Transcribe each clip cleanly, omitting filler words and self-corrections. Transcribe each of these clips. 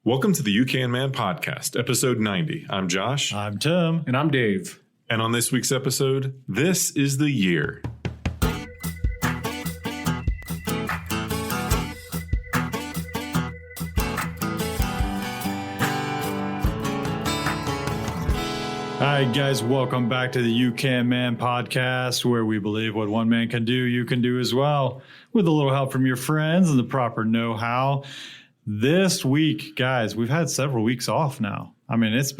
Welcome to the You Can Man podcast, episode 90. I'm Josh. I'm Tim. And I'm Dave. And on this week's episode, this is the year. All right, guys, welcome back to the You Can Man podcast, where we believe what one man can do, you can do as well, with a little help from your friends and the proper know-how. This week, guys, we've had several weeks off now. I mean, it's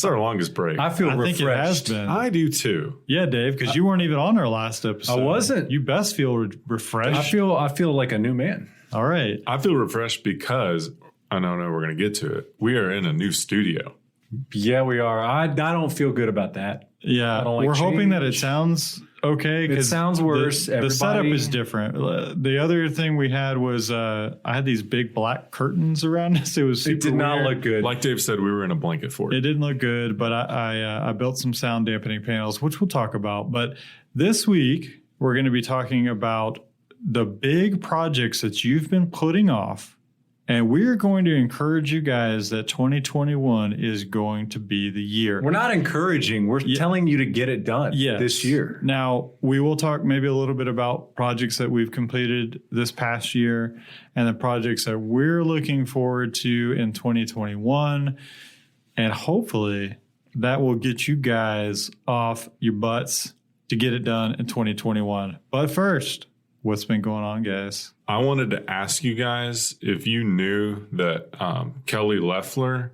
our longest break. I feel refreshed. think it has been. I do too. Yeah, Dave, because you weren't even on our last episode. I wasn't. You best feel refreshed. I feel like a new man. All right. I feel refreshed because I don't know we're going to get to it. We are in a new studio. Yeah, we are. I don't feel good about that. Yeah, I don't like we're hoping that it change. sounds okay. It sounds worse. The setup is different. The other thing we had was I had these big black curtains around us. It was super It did not weird. look good. Like Dave said, we were in a blanket fort. It didn't look good, but I built some sound dampening panels, which we'll talk about. But this week, we're going to be talking about the big projects that you've been putting off. And we're going to encourage you guys that 2021 is going to be the year. We're not encouraging. We're telling you to get it done this year. Now, we will talk maybe a little bit about projects that we've completed this past year and the projects that we're looking forward to in 2021. And hopefully that will get you guys off your butts to get it done in 2021. But first, what's been going on, guys? I wanted to ask you guys if you knew that Kelly Loeffler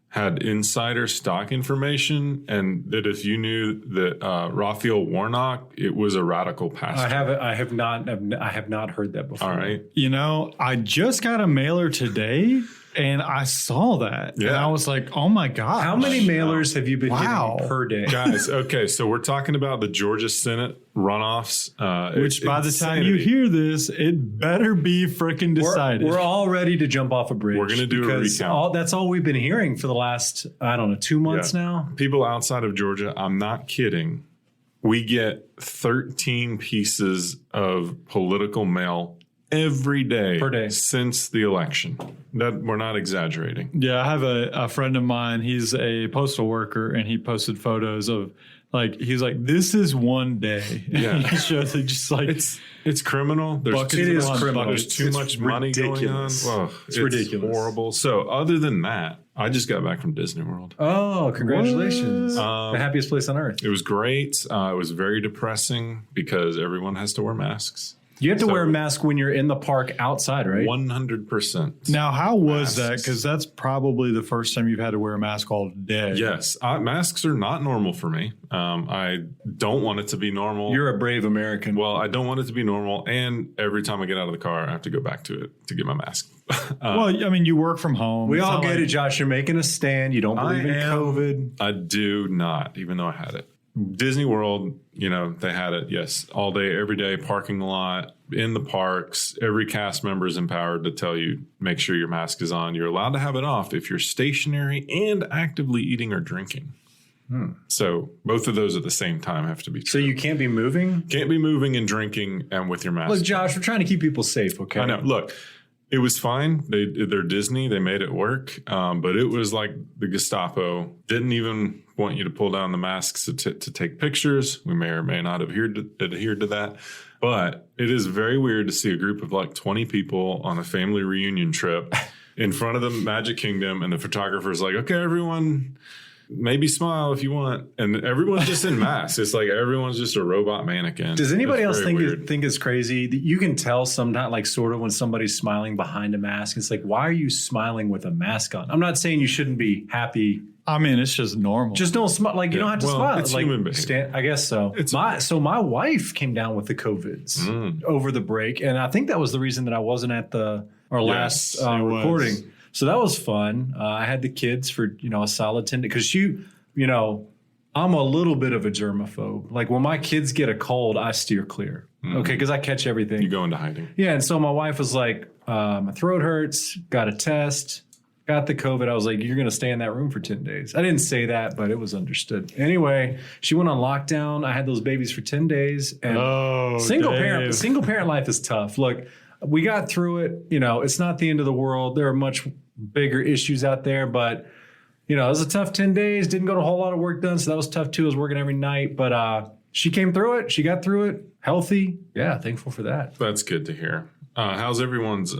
had insider stock information, and that if you knew that Raphael Warnock, it was a radical pastor. I have not heard that before. All right. You know, I just got a mailer today and I saw that. Yeah. And I was like, oh my God. How many mailers have you been Wow. getting per day? Guys, okay, so we're talking about the Georgia Senate runoffs. Which by the time you hear this, it better be freaking decided. We're all ready to jump off a bridge. We're gonna do a recount. That's all we've been hearing for the last, 2 months now. People outside of Georgia, I'm not kidding. We get 13 pieces of political mail every day Per day. since the election. That we're not exaggerating. Yeah, I have a friend of mine. He's a postal worker, and he posted photos of he's like, this is one day. Yeah. He shows it just like It's criminal. Buckets It of is money. criminal. There's too It's much money going on. ridiculous. Well, It's ridiculous. Horrible. So other than that, I just got back from Disney World. Oh, congratulations. What? The happiest place on earth. It was great. It was very depressing because everyone has to wear masks. You have to wear a mask when you're in the park outside, right? 100%. Now, how was that? Masks. Because that's probably the first time you've had to wear a mask all day. Yes, masks are not normal for me. I don't want it to be normal. You're a brave American. Well, I don't want it to be normal. And every time I get out of the car, I have to go back to it to get my mask. Well, I mean, you work from home. We It's all not get like- it, Josh. You're making a stand. You don't believe in COVID. I do not, even though I had it. Disney World, they had it, yes, all day, every day, parking lot, in the parks. Every cast member is empowered to tell you, make sure your mask is on. You're allowed to have it off if you're stationary and actively eating or drinking. So both of those at the same time have to be true. So you can't be moving? Can't be moving and drinking and with your mask. Look, Josh, we're trying to keep people safe, okay? I know. Look, it was fine. They're Disney. They made it work. But it was like the Gestapo didn't even want you to pull down the masks to take pictures. We may or may not have adhered to that. But it is very weird to see a group of like 20 people on a family reunion trip in front of the Magic Kingdom. And the photographer's like, okay, everyone, maybe smile if you want. And everyone's just in masks. It's like everyone's just a robot mannequin. Does anybody else think weird. it's crazy? You can tell sometimes, like sort of when somebody's smiling behind a mask. It's like, why are you smiling with a mask on? I'm not saying you shouldn't be happy. I mean, it's just normal. Just don't smile. Like you don't have to smile. It's like, human behavior. I guess so. My wife came down with the COVIDs over the break, and I think that was the reason that I wasn't at our last recording. So that was fun. I had the kids for a solid 10 days because I'm a little bit of a germaphobe. Like when my kids get a cold, I steer clear. Okay, because I catch everything. You go into hiding. Yeah, and so my wife was like, my throat hurts, got a test, got the COVID. I was like, you're going to stay in that room for 10 days. I didn't say that, but it was understood. Anyway, she went on lockdown. I had those babies for 10 days. And single parent life is tough. Look, we got through it. It's not the end of the world. There are much bigger issues out there. But, it was a tough 10 days. Didn't get a whole lot of work done. So that was tough too. I was working every night. But she came through it. She got through it healthy. Yeah, thankful for that. That's good to hear. How's everyone's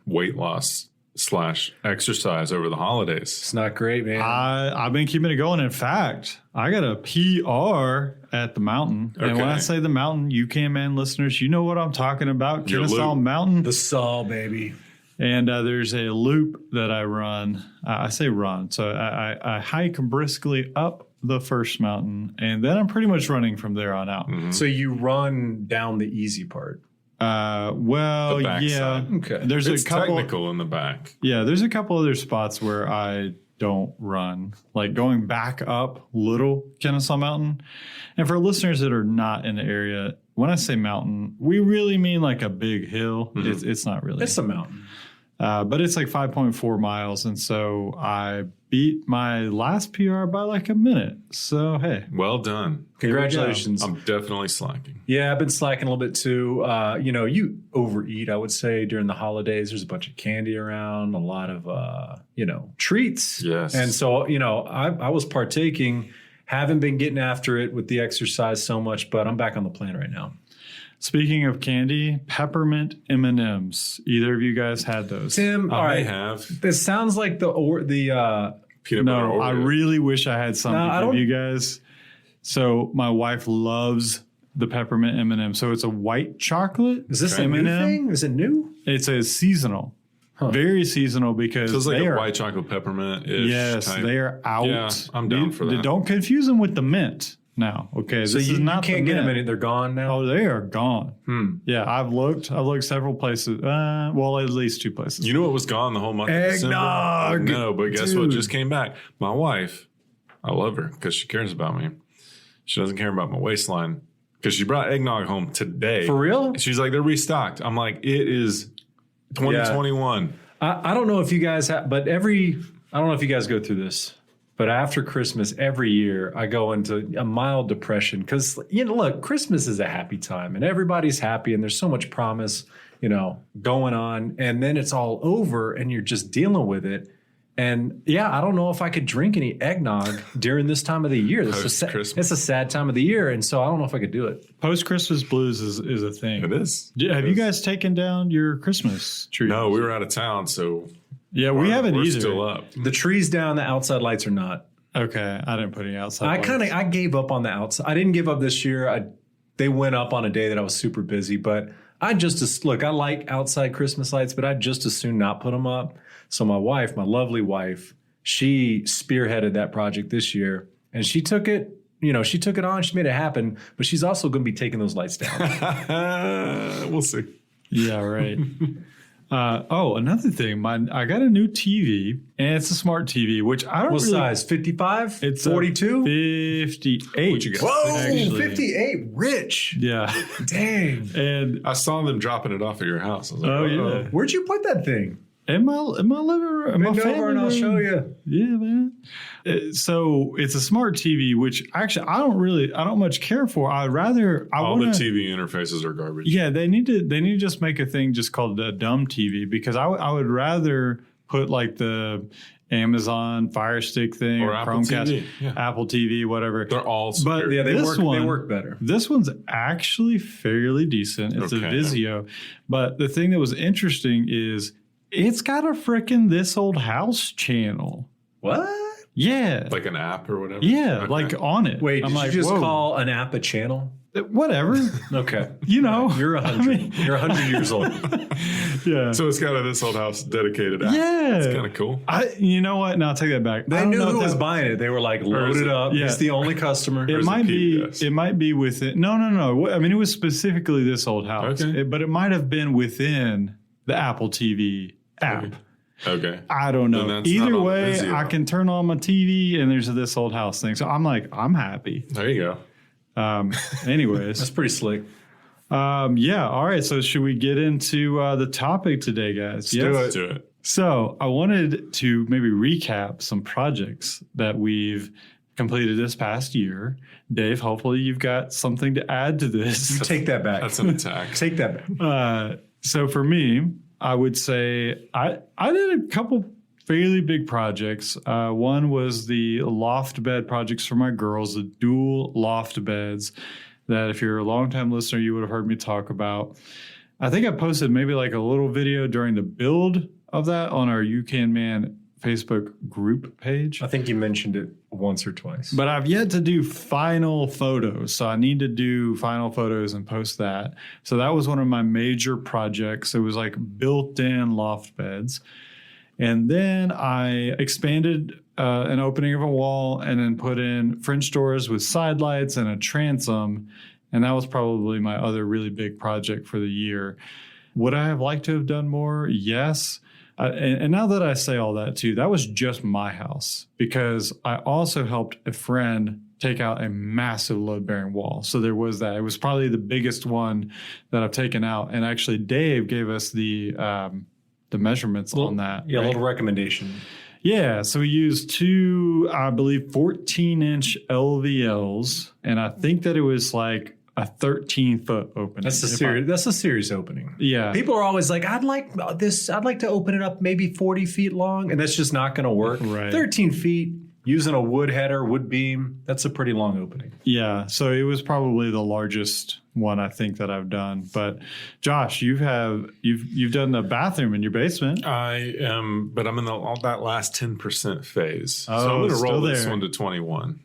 weight loss / exercise over the holidays? It's not great, man. I've been keeping it going. In fact, I got a PR at the mountain. And when I say the mountain, UCAN listeners, you know what I'm talking about. Kennesaw Mountain. The Saw, baby. And there's a loop that I run. I say run. So I hike briskly up the first mountain, and then I'm pretty much running from there on out. Mm-hmm. So you run down the easy part. Well, yeah. Side. Okay. There's It's a couple technical in the back. Yeah, there's a couple other spots where I don't run, like going back up Little Kennesaw Mountain. And for listeners that are not in the area, when I say mountain, we really mean like a big hill. Mm-hmm. It's not really. It's a mountain. But it's like 5.4 miles. And so I beat my last PR by like a minute. So, hey. Well done. Congratulations. I'm definitely slacking. Yeah, I've been slacking a little bit too. You overeat, I would say, during the holidays. There's a bunch of candy around, a lot of, treats. Yes. And so, I was partaking, haven't been getting after it with the exercise so much, but I'm back on the plan right now. Speaking of candy, peppermint M&Ms. Either of you guys had those? Tim, all right. I have. This sounds like the Peanut butter Oreo. I really wish I had something to give you guys. So my wife loves the peppermint M&M. So it's a white chocolate. Is this M&M. a new thing? Is it new? It's a seasonal. Very seasonal because So it's like they a are, white chocolate peppermint-ish yes, type. they are out. Yeah, I'm down for that. Don't confuse them with the mint. Now, okay, So this you is not can't the get them mint. in it. They're gone now. Oh, they are gone. Yeah, I've looked several places. Well, at least 2 places. You know what was gone the whole month of December? Eggnog. No, but guess what Dude. just came back? My wife, I love her because she cares about me. She doesn't care about my waistline because she brought eggnog home today. For real? She's like, they're restocked. I'm like, it is 2021. I don't know if you guys have, but I don't know if you guys go through this, but after Christmas, every year I go into a mild depression because, look, Christmas is a happy time and everybody's happy and there's so much promise, going on. And then it's all over and you're just dealing with it. And yeah, I don't know if I could drink any eggnog during this time of the year. It's a sad time of the year. And so I don't know if I could do it. Post-Christmas blues is a thing. It is. Have you guys taken down your Christmas tree? No, we were out of town, so Yeah, we haven't we're either. still up. The tree's down, the outside lights are not. Okay, I didn't put any outside. I gave up on the outside. I didn't give up this year. They went up on a day that I was super busy, but I like outside Christmas lights, but I'd just as soon not put them up. So my wife, my lovely wife, she spearheaded that project this year and she took it, she took it on, she made it happen, but she's also going to be taking those lights down. We'll see. Yeah, right. Another thing, I got a new TV, and it's a smart TV, which I don't What really... size? 55? It's 42? 58. What you got? Whoa, actually. 58. Rich. Yeah. Dang. And I saw them dropping it off at your house. I was like, oh, uh-oh. yeah. Where'd you put that thing? In my living room, in my Bend family over and I'll room. show you. Yeah, man. So it's a smart TV, which actually I don't much care for. All the TV interfaces are garbage. Yeah, they need to just make a thing just called a dumb TV because I would rather put like the Amazon Fire Stick thing Or Apple Chromecast, TV. Yeah. Apple TV, whatever. They're all But superior. Yeah, This they one- work better. This one's actually fairly decent. It's Okay. a Vizio. But the thing that was interesting is it's got a frickin' This Old House channel. What? Yeah. Like an app or whatever? Yeah, Okay. like on it. Wait, I'm did like, you just whoa. call an app a channel? Whatever. Okay. You know. You're 100. I mean- You're 100 years old. Yeah. So it's got a This Old House dedicated app. Yeah. It's kind of cool. You know what? No, I'll take that back. I They don't knew know who if was that- buying it. They were like, Or load is it it- up. Yeah. It's the only customer. It is might it be. PBS? It might be within. No. I mean, it was specifically This Old House. Okay. But it might have been within the Apple TV app. Okay. I don't know. Then that's Either not on way, Vizio. I can turn on my TV and there's a This Old House thing. So I'm like, I'm happy. There you go. Anyways, That's pretty slick. yeah. All right. So should we get into the topic today, guys? Let's do it. So I wanted to maybe recap some projects that we've completed this past year. Dave, hopefully you've got something to add to this. Take that back. That's an attack. Take that back. So for me, I would say I did a couple fairly big projects. One was the loft bed projects for my girls, the dual loft beds that if you're a longtime listener, you would have heard me talk about. I think I posted maybe like a little video during the build of that on our You Can Man Facebook group page. I think you mentioned it once or twice. But I've yet to do final photos. So I need to do final photos and post that. So that was one of my major projects. It was like built-in loft beds. And then I expanded an opening of a wall and then put in French doors with side lights and a transom. And that was probably my other really big project for the year. Would I have liked to have done more? Yes. And now that I say all that too, that was just my house because I also helped a friend take out a massive load-bearing wall. So there was that. It was probably the biggest one that I've taken out. And actually, Dave gave us the measurements on that. Yeah, right? A little recommendation. Yeah, so we used two, I believe, 14-inch LVLs, and I think that it was like a 13-foot opening. That's a serious opening. Yeah. People are always like, I'd like to open it up maybe 40 feet long, and that's just not going to work. Right. 13 feet using a wood header, wood beam, that's a pretty long opening. Yeah, so it was probably the largest one I think that I've done. But Josh, you've done the bathroom in your basement. I am, but I'm in all that last 10% phase. Oh, so I'm going to roll this there. one to 21.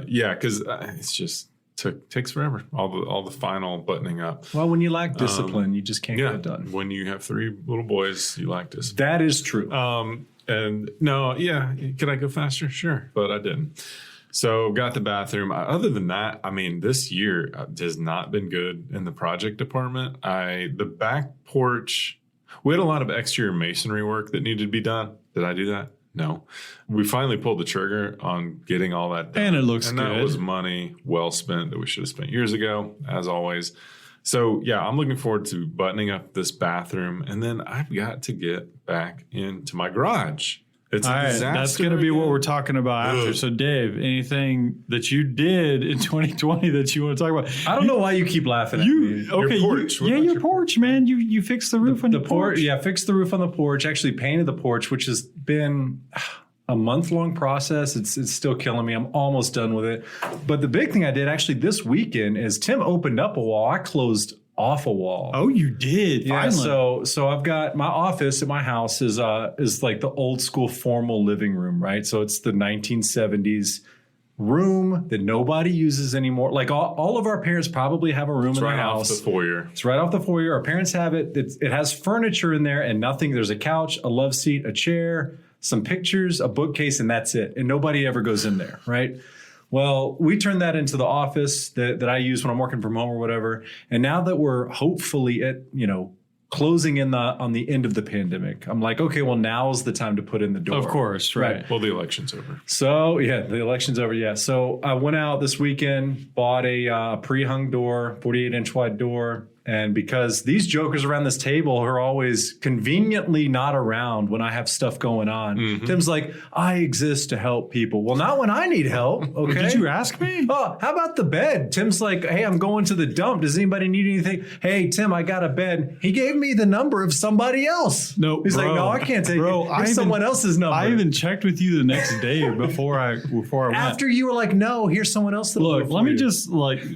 Yeah, because it's just takes forever. All the final buttoning up. Well, when you lack discipline, you just can't get it done. When you have 3 little boys, you lack discipline. That is true. And no, yeah, could I go faster? Sure, but I didn't. So got the bathroom. Other than that, I mean, this year has not been good in the project department. The back porch, we had a lot of exterior masonry work that needed to be done. Did I do that? No. We finally pulled the trigger on getting all that done. And it looks good. And that was money well spent that we should have spent years ago, as always. So, yeah, I'm looking forward to buttoning up this bathroom. And then I've got to get back into my garage. It's a disaster. That's going to be what we're talking about after. So, Dave, anything that you did in 2020 that you want to talk about? I don't know why you keep laughing at me. Okay, your porch. Your porch, man. You fixed the roof on the porch. Yeah, fixed the roof on the porch. Actually painted the porch, which has been a month-long process. It's still killing me. I'm almost done with it. But the big thing I did actually this weekend is Tim opened up a wall. I closed off a wall. Oh, you did? Yeah. So I've got my office at my house is like the old school formal living room, right? So it's the 1970s room that nobody uses anymore. Like all of our parents probably have a room in their house. It's right off the foyer. It's right off the foyer. Our parents have it. It has furniture in there and nothing. There's a couch, a love seat, a chair, some pictures, a bookcase, and that's it. And nobody ever goes in there, right? Well, we turned that into the office that I use when I'm working from home or whatever. And now that we're hopefully at, closing in on the end of the pandemic, I'm like, okay, well, now's the time to put in the door. Of course, right. Well, the election's over. So, yeah, the election's over, yeah. So I went out this weekend, bought a pre-hung door, 48-inch wide door. And because these jokers around this table are always conveniently not around when I have stuff going on, Tim's like, I exist to help people. Well, not when I need help, okay? Did you ask me? Oh, how about the bed? Tim's like, hey, I'm going to the dump. Does anybody need anything? Hey, Tim, I got a bed. He gave me the number of somebody else. No, He's like, no, I can't take it. Here's someone else's number. I even checked with you the next day before I went. After you were like, no, here's someone else. Look, let me just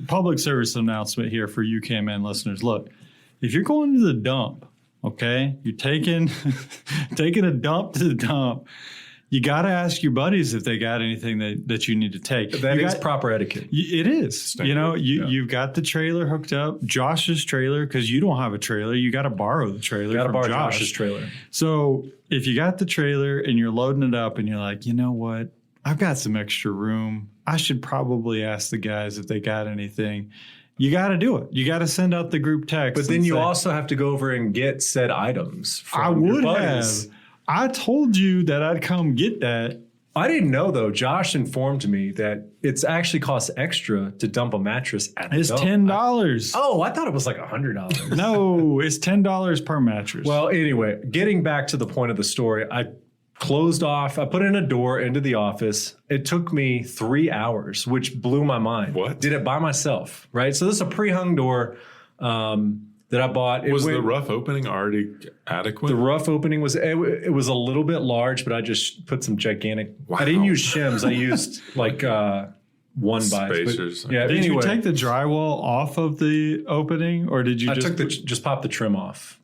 public service announcement here for you Can-Man listeners. Look, if you're going to the dump, okay, you're taking a dump to the dump, you got to ask your buddies if they got anything that you need to take. That is proper etiquette. It is. You've got the trailer hooked up, Josh's trailer, because you don't have a trailer. You got to borrow the trailer. Got to borrow Josh's trailer. So if you got the trailer and you're loading it up and you're like, you know what, I've got some extra room. I should probably ask the guys if they got anything. You got to do it. You got to send out the group text. But then you also have to go over and get said items from I would your have. I told you that I'd come get that. I didn't know, though. Josh informed me that it's actually costs extra to dump a mattress at the dump. It's $10. I thought it was like $100. No, it's $10 per mattress. Well, anyway, getting back to the point of the story, I closed off. I put in a door into the office. It took me 3 hours, which blew my mind. What? Did it by myself, right? So this is a pre-hung door. that I bought. Was the rough opening already adequate? The rough opening was it was a little bit large, but I just put some gigantic. Wow. I didn't use shims. I used like one spacers. Yeah. Did you take the drywall off of the opening, or did you? I just popped the trim off.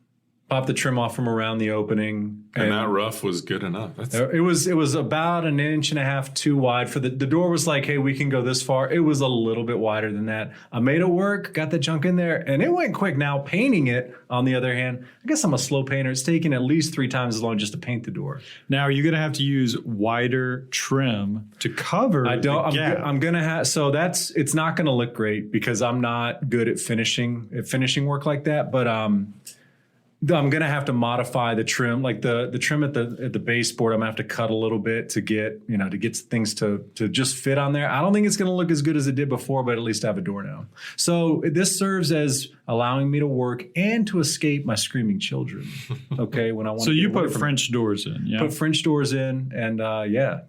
Pop the trim off from around the opening. And that rough was good enough. It was about 1.5 inches too wide for the door was like, hey, we can go this far. It was a little bit wider than that. I made it work, got the junk in there, and it went quick. Now painting it, on the other hand, I guess I'm a slow painter. It's taking at least 3 times as long just to paint the door. Now are you going to have to use wider trim to cover the gap? I'm going to have, so it's not going to look great because I'm not good at finishing work like that. But, I'm going to have to modify the trim, like the trim at the baseboard. I'm going to have to cut a little bit to get things to just fit on there. I don't think it's going to look as good as it did before, but at least I have a door now. So this serves as allowing me to work and to escape my screaming children. Okay. When I want So you put French doors in, yeah? Put French doors in and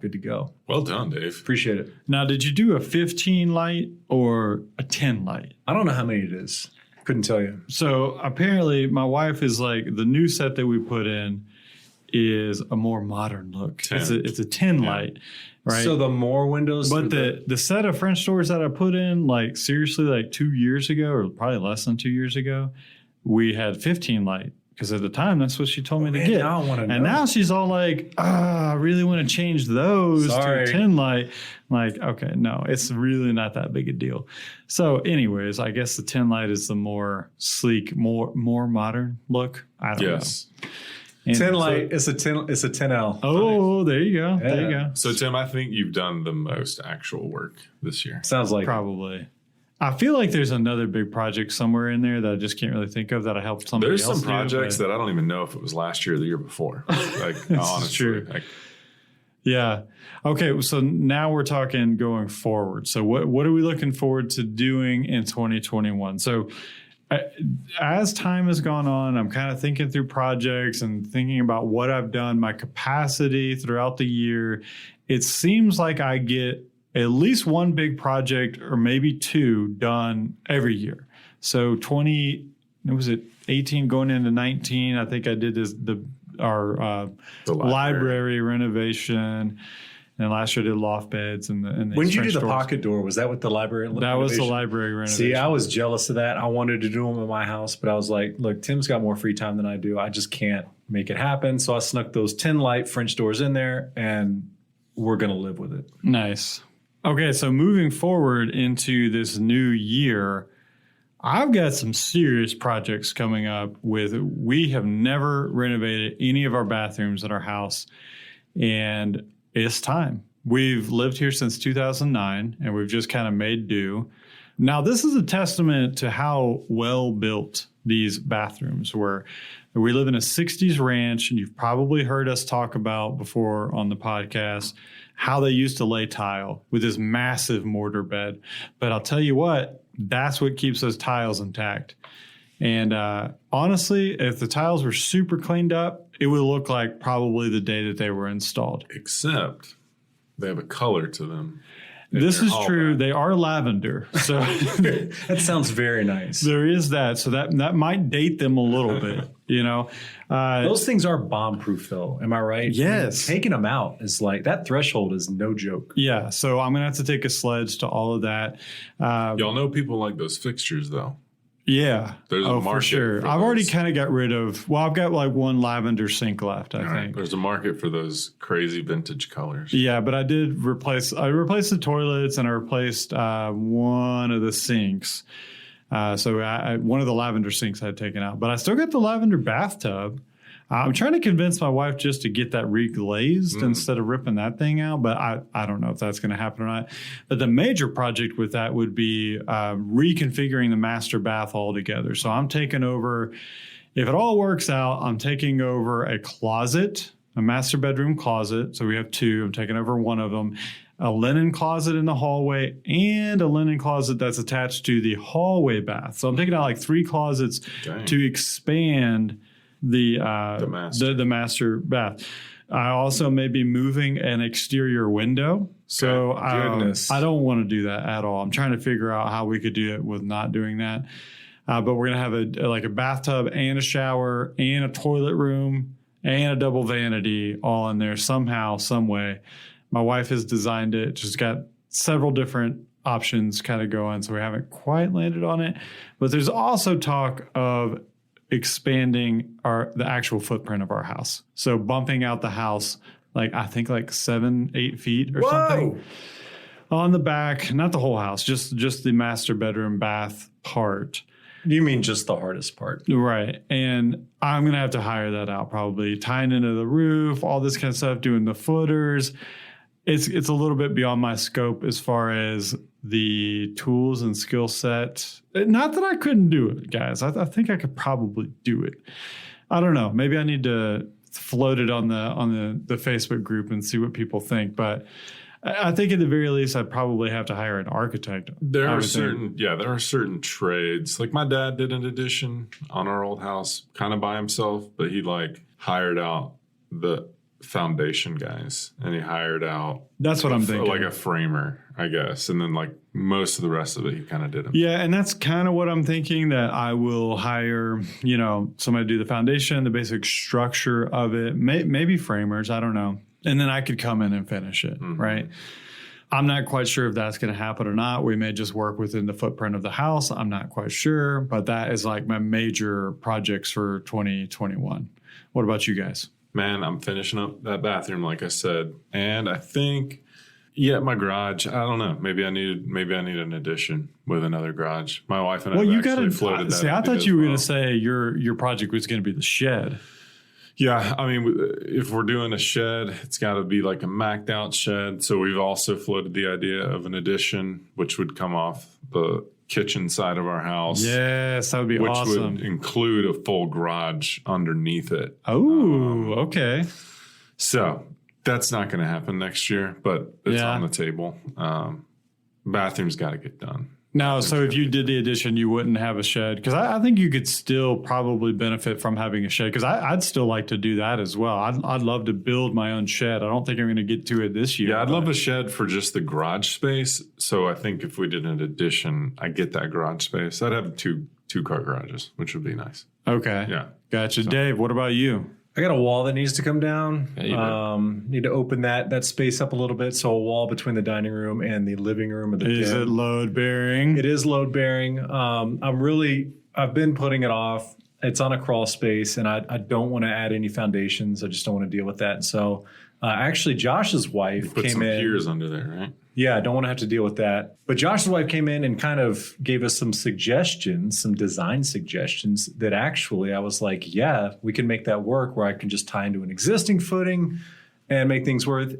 good to go. Well done, Dave. Appreciate it. Now, did you do a 15 light or a 10 light? I don't know how many it is. Couldn't tell you. So apparently my wife is like, the new set that we put in is a more modern look. 10. It's a 10 light, right? So the more windows. But the set of French doors that I put in, like seriously, like 2 years ago, or probably less than 2 years ago, we had 15 light. Because at the time, that's what she told me to get. Now I want to know. And now she's all like, I really want to change those to a 10 light. I'm like, okay, no, it's really not that big a deal. So anyways, I guess the 10 light is the more sleek, more modern look. I don't know. And 10 light, it's a 10L. Oh, there you go. Yeah. There you go. So, Tim, I think you've done the most actual work this year. Sounds like Probably. I feel like there's another big project somewhere in there that I just can't really think of that I helped somebody else do. There's some projects that I don't even know if it was last year or the year before. Like, honestly. True. Yeah. Okay. So now we're talking going forward. So what are we looking forward to doing in 2021? So as time has gone on, I'm kind of thinking through projects and thinking about what I've done, my capacity throughout the year. It seems like I get at least one big project or maybe 2 done every year. So 18 going into 19, I think I did our library renovation. And last year I did loft beds and the when did you do the pocket door? Was that with the library? That was the library renovation. See, I was jealous of that. I wanted to do them in my house, but I was like, look, Tim's got more free time than I do. I just can't make it happen. So I snuck those 10 light French doors in there and we're going to live with it. Nice. Okay, so moving forward into this new year, I've got some serious projects coming up we have never renovated any of our bathrooms at our house, and it's time. We've lived here since 2009, and we've just kind of made do. Now, this is a testament to how well built these bathrooms were. We live in a 60s ranch, and you've probably heard us talk about before on the podcast how they used to lay tile with this massive mortar bed. But I'll tell you what, that's what keeps those tiles intact. And honestly, if the tiles were super cleaned up, it would look like probably the day that they were installed. Except they have a color to them. This is true. They are lavender. So that sounds very nice. There is that. So that might date them a little bit, you know. Those things are bomb-proof, though. Am I right? Yes. Taking them out is like, that threshold is no joke. Yeah. So I'm going to have to take a sledge to all of that. Y'all know people like those fixtures, though. Yeah. There's a market for sure. I've already kind of got rid of, I've got like one lavender sink left, I think. Right. There's a market for those crazy vintage colors. Yeah, but I replaced the toilets and I replaced one of the sinks. So one of the lavender sinks I had taken out, but I still got the lavender bathtub. I'm trying to convince my wife just to get that reglazed instead of ripping that thing out, but I don't know if that's going to happen or not. But the major project with that would be reconfiguring the master bath altogether. So I'm taking over, if it all works out, I'm taking over a closet, a master bedroom closet. So we have 2. I'm taking over one of them. A linen closet in the hallway and a linen closet that's attached to the hallway bath. So I'm taking out like 3 closets to expand the master bath. I also may be moving an exterior window. So I don't want to do that at all. I'm trying to figure out how we could do it with not doing that. But we're going to have a bathtub and a shower and a toilet room and a double vanity all in there somehow, some way. My wife has designed it. Just got several different options kind of going, so we haven't quite landed on it. But there's also talk of expanding the actual footprint of our house. So bumping out the house, I think 7-8 feet or something on the back, not the whole house, just the master bedroom bath part. You mean just the hardest part? Right. And I'm going to have to hire that out, probably tying into the roof, all this kind of stuff, doing the footers. It's a little bit beyond my scope as far as the tools and skill set. Not that I couldn't do it, guys. I think I could probably do it. I don't know. Maybe I need to float it on the Facebook group and see what people think. But I think at the very least, I'd probably have to hire an architect. There are certain trades. Like my dad did an addition on our old house kind of by himself, but he hired out the foundation guys, and he hired out. That's what I'm thinking. Like a framer, I guess. And then most of the rest of it, he kind of did himself. Yeah. And that's kind of what I'm thinking, that I will hire, somebody to do the foundation, the basic structure of it, maybe framers. I don't know. And then I could come in and finish it, right? I'm not quite sure if that's going to happen or not. We may just work within the footprint of the house. I'm not quite sure, but that is my major projects for 2021. What about you guys? Man, I'm finishing up that bathroom, like I said. And I think, my garage, I don't know. Maybe I need an addition with another garage. My wife and I actually floated that. See, I thought you were going to say your project was going to be the shed. Yeah, I mean, if we're doing a shed, it's got to be a macked out shed. So we've also floated the idea of an addition, which would come off the kitchen side of our house. Yes, that would be awesome. Which would include a full garage underneath it. Oh, okay. So that's not going to happen next year, but it's on the table. Bathroom's got to get done. Now, so if you did the addition, you wouldn't have a shed? Because I think you could still probably benefit from having a shed, because I'd still like to do that as well. I'd love to build my own shed. I don't think I'm going to get to it this year. Yeah, I'd love a shed for just the garage space. So I think if we did an addition, I get that garage space. I'd have two-car garages, which would be nice. Okay. Yeah. Gotcha. So, Dave, what about you? I got a wall that needs to come down. Need to open that space up a little bit. So a wall between the dining room and the living room. Is it load bearing? It is load bearing. I've been putting it off. It's on a crawl space, and I don't want to add any foundations. I just don't want to deal with that. So actually, Josh's wife put came some in. piers under there, right? Yeah, I don't want to have to deal with that. But Josh's wife came in and kind of gave us some suggestions, some design suggestions that actually I was like, yeah, we can make that work, where I can just tie into an existing footing and make things work.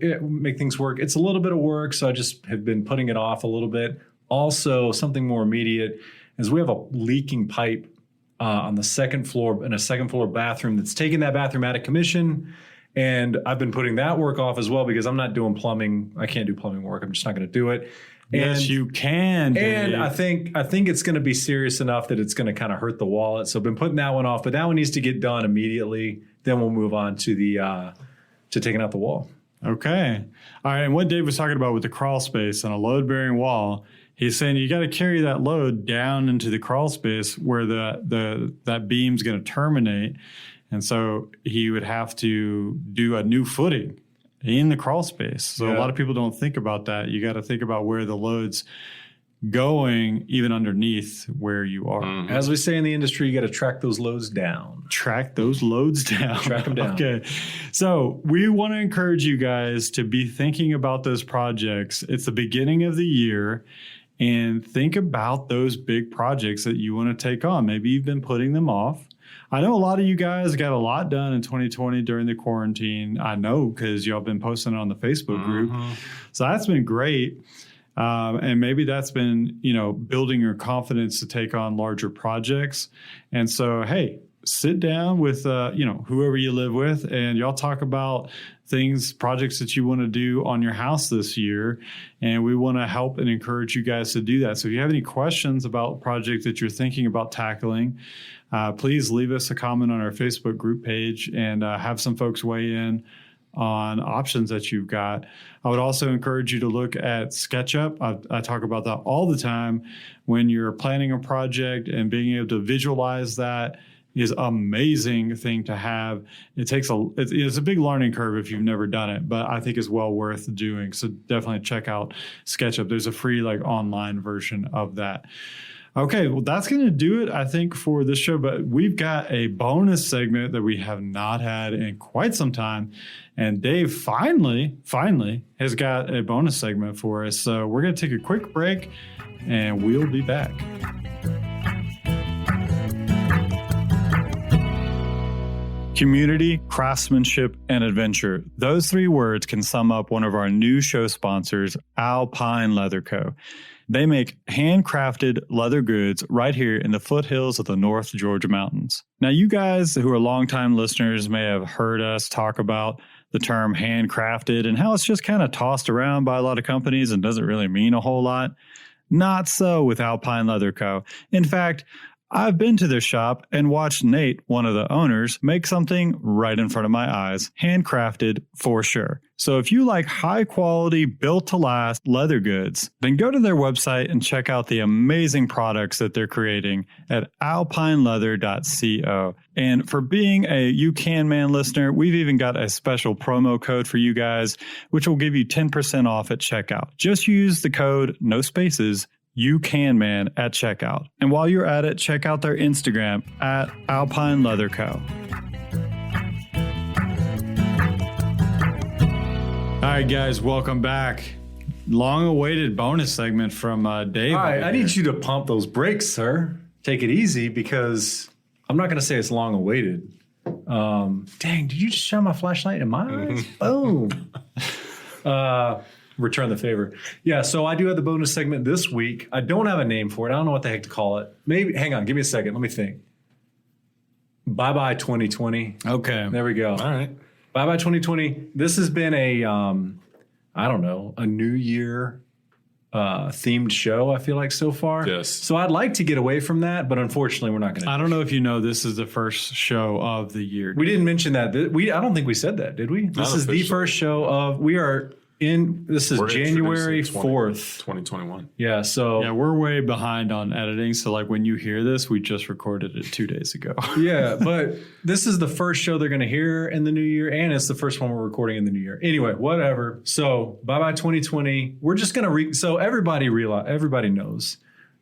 It's a little bit of work, so I just have been putting it off a little bit. Also, something more immediate is we have a leaking pipe on the second floor in a second floor bathroom that's taken that bathroom out of commission. And I've been putting that work off as well, because I'm not doing plumbing. I can't do plumbing work. I'm just not going to do it. Yes, you can. Dave. And I think it's going to be serious enough that it's going to kind of hurt the wallet. So I've been putting that one off, but that one needs to get done immediately. Then we'll move on to to taking out the wall. Okay. All right. And what Dave was talking about with the crawl space and a load bearing wall, he's saying you got to carry that load down into the crawl space where that beam's going to terminate. And so he would have to do a new footing in the crawl space. So a lot of people don't think about that. You got to think about where the load's going, even underneath where you are. Mm-hmm. As we say in the industry, you got to track those loads down. Track those loads down. Track them down. Okay. So we want to encourage you guys to be thinking about those projects. It's the beginning of the year. And think about those big projects that you want to take on. Maybe you've been putting them off. I know a lot of you guys got a lot done in 2020 during the quarantine. I know, because y'all been posting it on the Facebook group. So that's been great. And maybe that's been, building your confidence to take on larger projects. And so, hey, sit down with, whoever you live with, and y'all talk about projects that you want to do on your house this year. And we want to help and encourage you guys to do that. So if you have any questions about projects that you're thinking about tackling, please leave us a comment on our Facebook group page and have some folks weigh in on options that you've got. I would also encourage you to look at SketchUp. I talk about that all the time. When you're planning a project and being able to visualize that is amazing thing to have. It's a big learning curve if you've never done it, but I think it's well worth doing. So definitely check out SketchUp. There's a free online version of that. Okay, well, that's going to do it, I think, for this show. But we've got a bonus segment that we have not had in quite some time. And Dave finally has got a bonus segment for us. So we're going to take a quick break, and we'll be back. Community, craftsmanship, and adventure. Those three words can sum up one of our new show sponsors, Alpine Leather Co. They make handcrafted leather goods right here in the foothills of the North Georgia mountains. Now, you guys who are longtime listeners may have heard us talk about the term handcrafted and how it's just kind of tossed around by a lot of companies and doesn't really mean a whole lot. Not so with Alpine Leather Co. In fact, I've been to their shop and watched Nate, one of the owners, make something right in front of my eyes, handcrafted for sure. So if you like high quality, built to last leather goods, then go to their website and check out the amazing products that they're creating at alpineleather.co. And for being a You Can Man listener, we've even got a special promo code for you guys, which will give you 10% off at checkout. Just use the code, no spaces, You Can Man at checkout. And while you're at it, check out their Instagram at Alpine Leather Co. All right, guys, welcome back. Long-awaited bonus segment from Dave. All right, I need you to pump those brakes, sir. Take it easy because I'm not going to say it's long-awaited. Dang, did you just shine my flashlight in my eyes? Boom. Return the favor. Yeah, so I do have the bonus segment this week. I don't have a name for it. I don't know what the heck to call it. Maybe, hang on, give me a second. Let me think. Bye-bye 2020. Okay. There we go. All right. Bye-bye 2020. This has been a, I don't know, a New Year themed show, I feel like, so far. Yes. So I'd like to get away from that, but unfortunately, we're not going to. I don't know if you know, this is the first show of the year. We didn't mention that. I don't think we said that, did we? This is the first show of, this is January 4th. 2021. Yeah, so. Yeah, we're way behind on editing. So like when you hear this, we just recorded it 2 days ago. Yeah, but this is the first show they're going to hear in the new year, and it's the first one we're recording in the new year. Anyway, whatever. So bye-bye 2020. We're just going to so everybody knows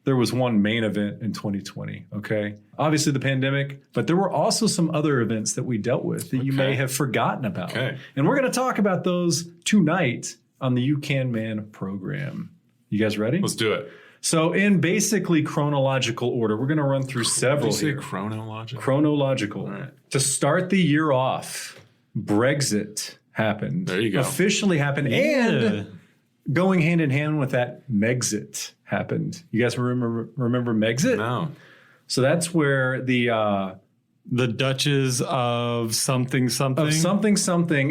there was one main event in 2020, okay? Obviously the pandemic, but there were also some other events that we dealt with that you may have forgotten about. Okay. And we're going to talk about those tonight on the You Can Man program. You guys ready? Let's do it. So in basically chronological order, we're going to run through several Did you here. say chronological? Chronological. All right. To start the year off, Brexit happened. There you go. Officially happened. And going hand in hand with that, Megxit happened. You guys remember Megxit? No. So that's where the Duchess of something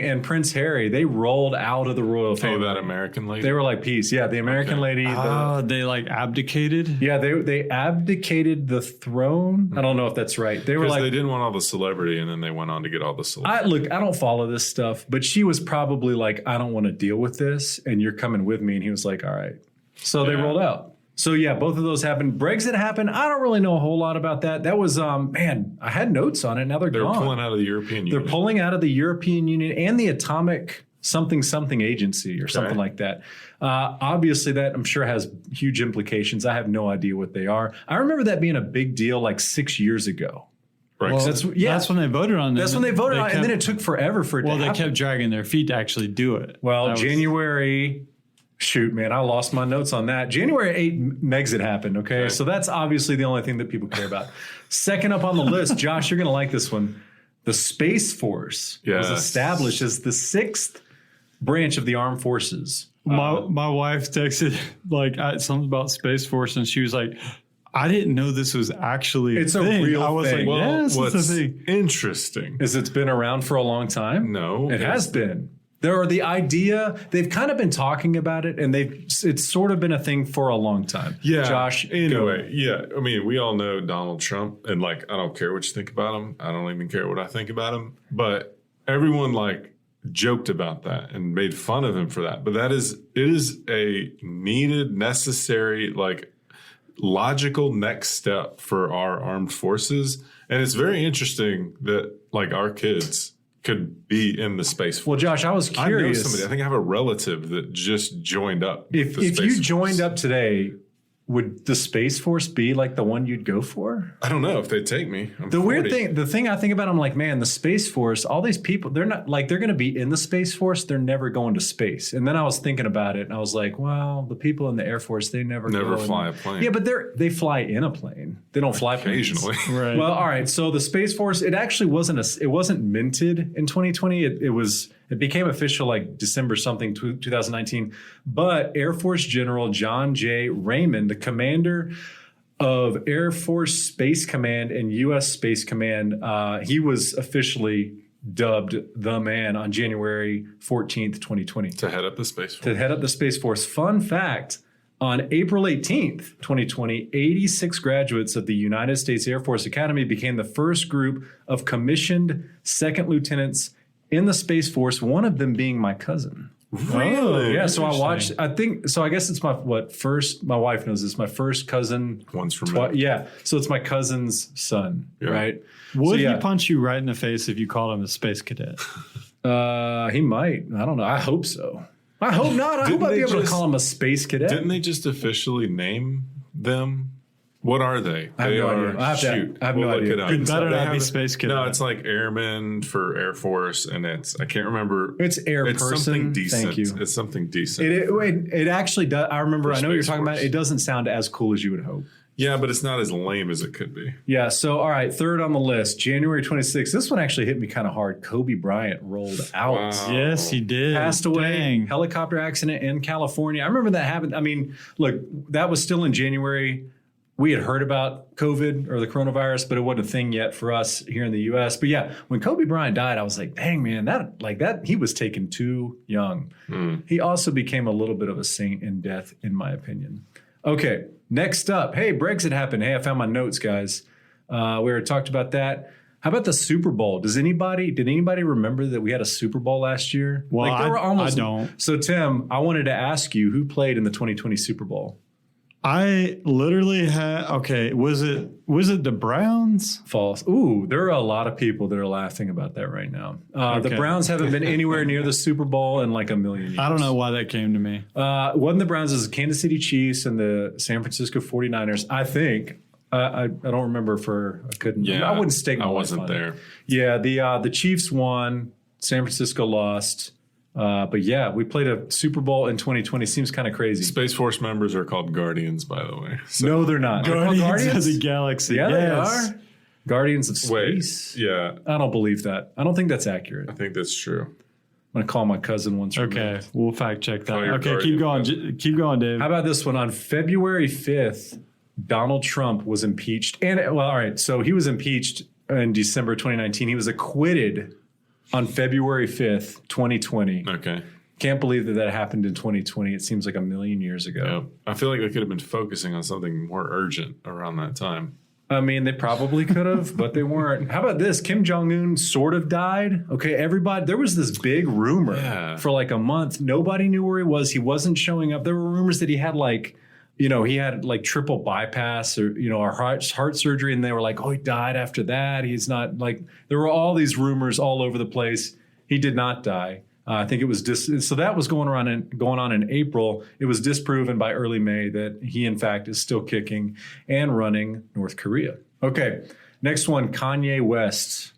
and Prince Harry, they rolled out of the royal family. Oh, that American lady? They were like peace. Yeah, the American lady. They like abdicated? Yeah, they abdicated the throne. I don't know if that's right. They were like, they didn't want all the celebrity, and then they went on to get all the celebrity. I don't follow this stuff, but she was probably like, I don't want to deal with this, and you're coming with me. And he was like, all right. So they rolled out. So yeah, both of those happened. Brexit happened. I don't really know a whole lot about that. That was, I had notes on it. Now they're gone. They're pulling out of the European Union. They're pulling out of the European Union and the Atomic something agency or something like that. Obviously, that I'm sure has huge implications. I have no idea what they are. I remember that being a big deal like 6 years ago. Brexit. Well, that's when they voted on it. That's when they voted on it, and then it took forever for it to happen. Well, they kept dragging their feet to actually do it. Well, January... Shoot, man, I lost my notes on that. January 8th, Megxit happened, okay? So that's obviously the only thing that people care about. Second up on the list, Josh, you're going to like this one. The Space Force was established as the 6th branch of the armed forces. My wife texted something about Space Force, and she was like, I didn't know this was actually a real I was thing. like, yes, what's it's a thing. interesting is it's been around for a long time? No. It has been. The idea, they've kind of been talking about it, and it's sort of been a thing for a long time. Yeah. Josh, anyway, yeah. I mean, we all know Donald Trump, and I don't care what you think about him. I don't even care what I think about him. But everyone joked about that and made fun of him for that. But it is a needed, necessary, like logical next step for our armed forces. And it's very interesting that like our kids could be in the Space Force. Well, Josh, I was curious. I know somebody. I think I have a relative that just joined up. If you joined up today, would the Space Force be like the one you'd go for? I don't know if they'd take me. Weird thing, the thing I think about, I'm like, man, the Space Force, all these people, they're not like, they're going to be in the Space Force. They're never going to space. And then I was thinking about it and I was like, well, the people in the Air Force, they never fly a plane. Yeah, but they fly in a plane. They don't fly occasionally. Right. Well, all right. So the Space Force, it actually wasn't minted in 2020. It became official like December something 2019. But Air Force General John J. Raymond, the commander of Air Force Space Command and U.S. Space Command, he was officially dubbed the man on January 14th, 2020. To head up the Space Force. Fun fact, on April 18th, 2020, 86 graduates of the United States Air Force Academy became the first group of commissioned second lieutenants in the Space Force, one of them being my cousin. Really? Yeah, so I watched, I guess it's my wife knows this, my first cousin. One's from me. Yeah, so it's my cousin's son, right? Would he punch you right in the face if you called him a space cadet? He might. I don't know. I hope so. I hope not. I hope I'd be able to call him a space cadet. Didn't they just officially name them? What are they? I have no idea. I have no idea. It better not be space cadet. No, it's like airman for Air Force, and I can't remember. It's air person. It's something decent. Thank you. It's something decent. It actually does. I remember. I know what you're talking about. It doesn't sound as cool as you would hope. Yeah, but it's not as lame as it could be. Yeah. So, all right. Third on the list, January 26th. This one actually hit me kind of hard. Kobe Bryant rolled out. Wow. Yes, he did. Passed away. Dang. Helicopter accident in California. I remember that happened. I mean, look, that was still in January. We had heard about COVID or the coronavirus, but it wasn't a thing yet for us here in the U.S. But yeah, when Kobe Bryant died, I was like, dang, man, that he was taken too young. He also became a little bit of a saint in death, in my opinion. Okay, next up. Hey, Brexit happened. Hey, I found my notes, guys. We already talked about that. How about the Super Bowl? Did anybody remember that we had a Super Bowl last year? Well, I don't. So, Tim, I wanted to ask you, who played in the 2020 Super Bowl? I literally had, okay, was it the Browns? False. Ooh, there are a lot of people that are laughing about that right now. The Browns haven't been anywhere near the Super Bowl in like a million years. I don't know why that came to me. Wasn't the Browns, as the Kansas City Chiefs and the San Francisco 49ers, I think. I don't remember I wouldn't stake my life on it. I wasn't there. Yeah, the Chiefs won, San Francisco lost. But yeah, we played a Super Bowl in 2020. Seems kind of crazy. Space Force members are called Guardians, by the way. So. No, they're not. Guardians of the Galaxy. Yeah, they are. Guardians of Space. Wait, yeah. I don't believe that. I don't think that's accurate. I think that's true. I'm going to call my cousin once. Okay, we'll fact check that. Okay, keep going. Keep going, Dave. How about this one? On February 5th, Donald Trump was impeached. And, well, all right, so he was impeached in December 2019. He was acquitted on February 5th, 2020. Okay. Can't believe that happened in 2020. It seems like a million years ago. Yeah. I feel like they could have been focusing on something more urgent around that time. I mean, they probably could have, but they weren't. How about this? Kim Jong-un sort of died. Okay, everybody, there was this big rumor for like a month. Nobody knew where he was. He wasn't showing up. There were rumors that he had triple bypass or, a heart surgery. And they were like, oh, he died after that. He's not there were all these rumors all over the place. He did not die. I think it was so that was going on in April. It was disproven by early May that he, in fact, is still kicking and running North Korea. Okay. Next one, Kanye West.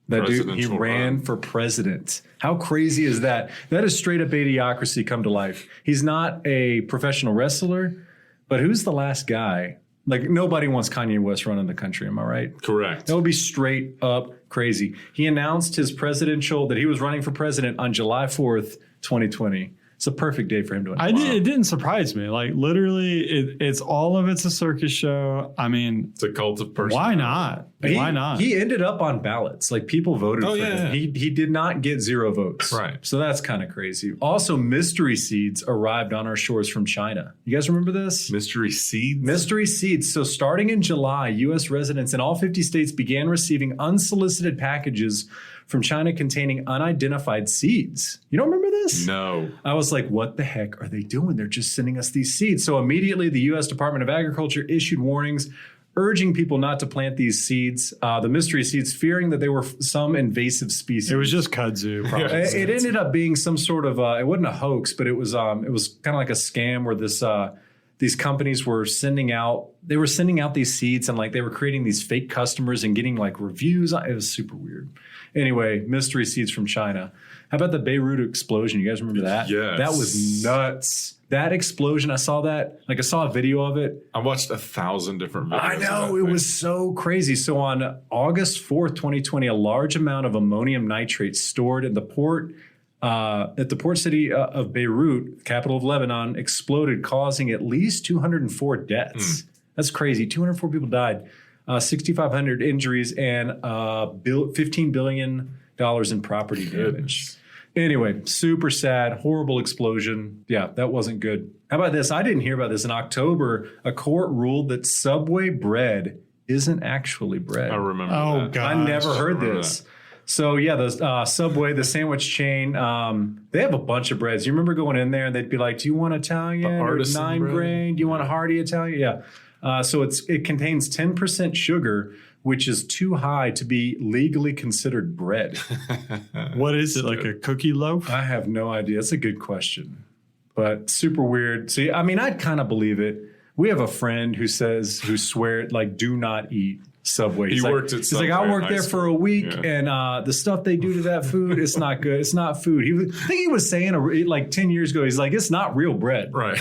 That dude, he ran for president. How crazy is that? That is straight up idiocracy come to life. He's not a professional wrestler. But who's the last guy? Like, nobody wants Kanye West running the country. Am I right? Correct. That would be straight up crazy. He announced that he was running for president on July 4th, 2020. It's a perfect day for him to announce. It didn't surprise me. Like, literally, it's all of it's a circus show. I mean, it's a cult of personality. Why not? Why not? He ended up on ballots. Like, people voted for him. He did not get 0 votes. Right. So that's kind of crazy. Also, mystery seeds arrived on our shores from China. You guys remember this? Mystery seeds? Mystery seeds. So starting in July, U.S. residents in all 50 states began receiving unsolicited packages from China containing unidentified seeds. You don't remember this? No. I was like, what the heck are they doing? They're just sending us these seeds. So immediately the U.S. Department of Agriculture issued warnings urging people not to plant these seeds, the mystery seeds, fearing that they were some invasive species. It was just kudzu. Probably. It ended up being some sort of, it wasn't a hoax, but it was kind of like a scam where these companies were sending out these seeds and like they were creating these fake customers and getting like reviews. It was super weird. Anyway, mystery seeds from China. How about the Beirut explosion? You guys remember that? Yes. That was nuts. That explosion, I saw that. Like I saw a video of it. I watched 1,000 different videos. I know, it was so crazy. So on August 4th, 2020, a large amount of ammonium nitrate stored at the port city of Beirut, capital of Lebanon, exploded, causing at least 204 deaths. That's crazy. 204 people died, 6,500 injuries, and $15 billion in property damage. Anyway, super sad, horrible explosion. Yeah, that wasn't good. How about this? I didn't hear about this. In October, a court ruled that Subway bread isn't actually bread. I remember Oh, that. God. I never heard this. That. So yeah, the Subway, the sandwich chain, they have a bunch of breads. You remember going in there and they'd be like, do you want Italian or artisan 9 bread? grain? Do you want a hearty Italian? Yeah. So it contains 10% sugar, which is too high to be legally considered bread. What is it, like a cookie loaf? I have no idea. It's a good question, but super weird. See, I mean, I'd kind of believe it. We have a friend who swear like, do not eat Subway. He worked at Subway. He's like, I in worked high there school. for a week, Yeah. and the stuff they do to that food, it's not good. It's not food. I think he was saying like 10 years ago, he's like, it's not real bread. Right.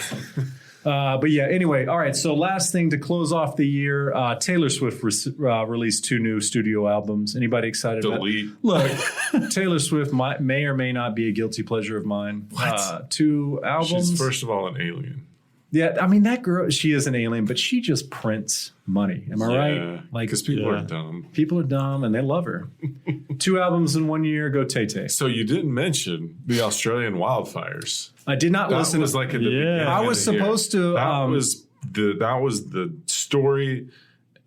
But yeah, anyway, all right. So last thing to close off the year, Taylor Swift released 2 new studio albums. Anybody excited Delete. about it? Look, Taylor Swift may or may not be a guilty pleasure of mine. What? 2 albums. She's first of all an alien. Yeah, I mean, that girl, she is an alien, but she just prints money. Am I right? Like, because people Yeah. are dumb. People are dumb and they love her. 2 albums in 1 year. Go Tay-Tay. So you didn't mention the Australian wildfires. I did not That listen. was like at the Yeah. beginning I of was the year. supposed to. That was the story,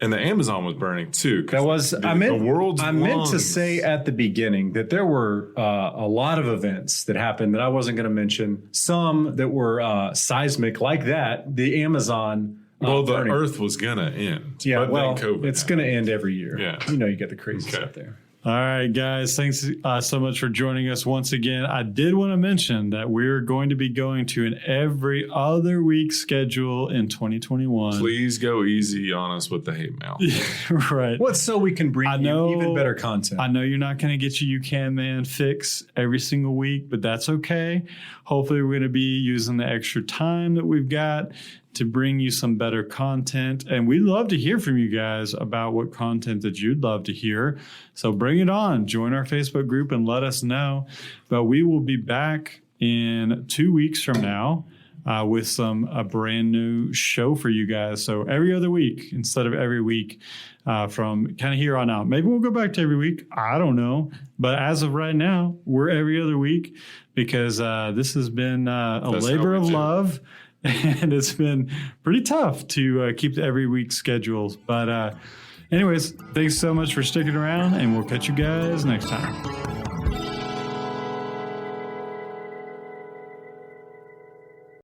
and the Amazon was burning too. 'Cause That was the, I meant. the world's I meant to lungs. say at the beginning that there were a lot of events that happened that I wasn't going to mention. Some that were seismic, like that. The Amazon. Well, the burning. Earth was gonna end. Yeah, but well, then COVID it's happened. going to end every year. Yeah. You know, you get the crazy Okay. stuff there. All right, guys. Thanks so much for joining us once again. I did want to mention that we're going to be going to an every other week schedule in 2021. Please go easy on us with the hate mail. Right. What so we can bring I you know- even better content. I know you're not going to get your You Can Man fix every single week, but that's okay. Hopefully, we're going to be using the extra time that we've got to bring you some better content. And we'd love to hear from you guys about what content that you'd love to hear. So bring it on. Join our Facebook group and let us know. But we will be back in 2 weeks from now with a brand new show for you guys. So every other week instead of every week from kind of here on out. Maybe we'll go back to every week. I don't know. But as of right now, we're every other week because this has been a That's labor how we of do. love. And it's been pretty tough to keep the every week schedules. But anyways, thanks so much for sticking around, and we'll catch you guys next time.